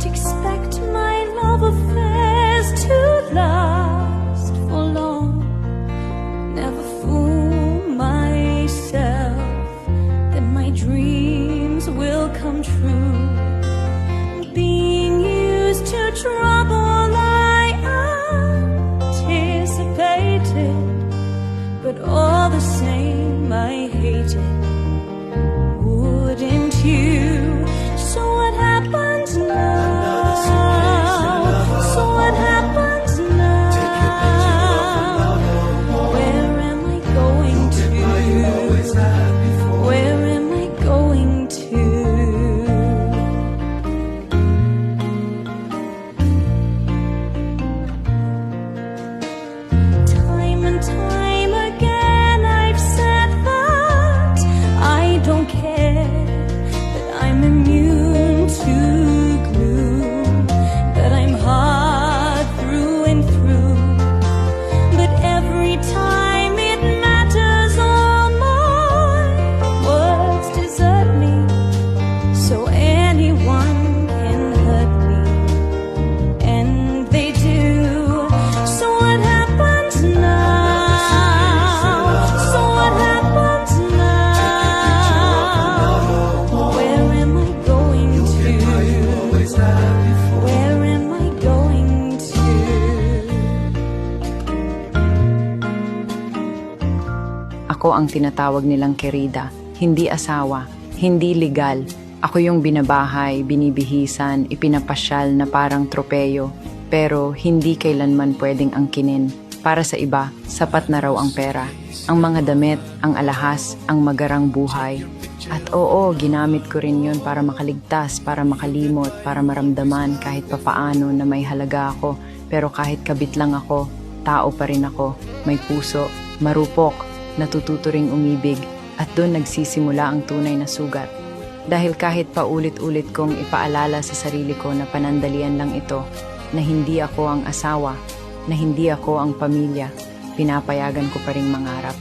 expect my love affairs to last for long. Never fool myself that my dreams will come true. Being used to trouble I anticipated, but all the same I hate it. Wouldn't you? So what happens now? So what happens now? Where am I going to? Where am I going to? Time and time again I've said that I don't care, that I'm immune to gloom, that I'm hard through and through. But every time it matters, all my words desert me. So anyone can hurt me, and they do. So what happens now? So what happens now? Where am I going to? Where am I going to? Ako ang tinatawag nilang kerida, hindi asawa, hindi legal. Ako yung binabahay, binibihisan, ipinapasyal na parang tropeyo, pero hindi kailanman pwedeng angkinin. Para sa iba, sapat na raw ang pera, ang mga damit, ang alahas, ang magarang buhay. At oo, ginamit ko rin yun para makaligtas, para makalimot, para maramdaman kahit papaano na may halaga ako. Pero kahit kabit lang ako, tao pa rin ako, may puso, marupok, natututo ring umibig, at doon nagsisimula ang tunay na sugat. Dahil kahit paulit-ulit kong ipaalala sa sarili ko na panandalian lang ito, na hindi ako ang asawa, na hindi ako ang pamilya, pinapayagan ko pa ring mangarap.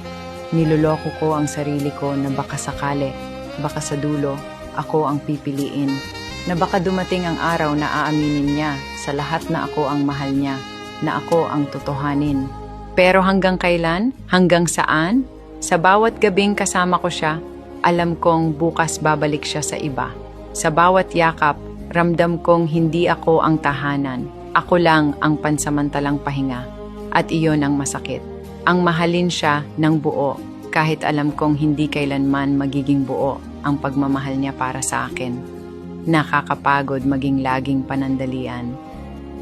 Niloloko ko ang sarili ko na baka sakali, baka sa dulo, ako ang pipiliin. Na baka dumating ang araw na aaminin niya sa lahat na ako ang mahal niya, na ako ang totohanin. Pero hanggang kailan? Hanggang saan? Sa bawat gabing kasama ko siya, alam kong bukas babalik siya sa iba. Sa bawat yakap, ramdam kong hindi ako ang tahanan. Ako lang ang pansamantalang pahinga. At iyon ang masakit. Ang mahalin siya ng buo, kahit alam kong hindi kailanman magiging buo ang pagmamahal niya para sa akin. Nakakapagod maging laging panandalian.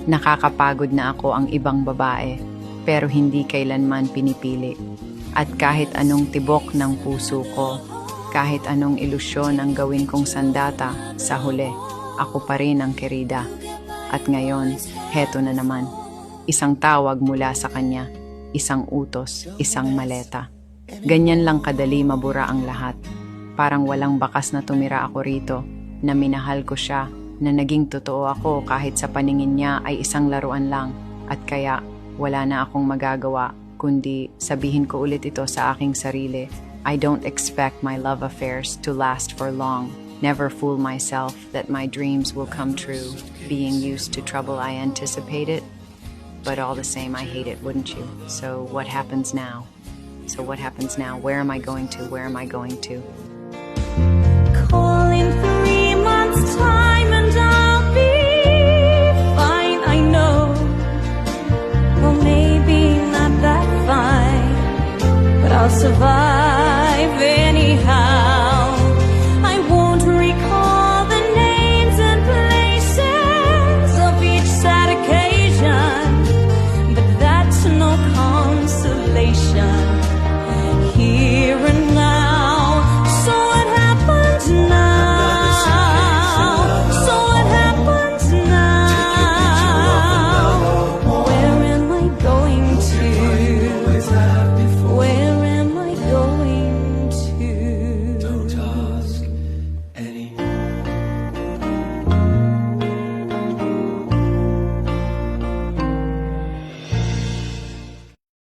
Nakakapagod na ako ang ibang babae, pero hindi kailanman pinipili. At kahit anong tibok ng puso ko, kahit anong ilusyon ang gawin kong sandata, sa huli, ako pa rin ang kerida. At ngayon, heto na naman. Isang tawag mula sa kanya, isang utos, isang maleta. Ganyan lang kadali mabura ang lahat. Parang walang bakas na tumira ako rito, na minahal ko siya, na naging totoo ako kahit sa paningin niya ay isang laruan lang. At kaya, wala na akong magagawa, kundi sabihin ko ulit ito sa aking sarili. I don't expect my love affairs to last for long. Never fool myself that my dreams will come true. Being used to trouble I anticipated. But all the same, I hate it, wouldn't you? So what happens now? So what happens now? Where am I going to? Where am I going to? Call in 3 months' time and I'll be fine, I know. Well, maybe not that fine, but I'll survive anyhow. I won't recall the names and places of each sad occasion, but that's no consolation. Here and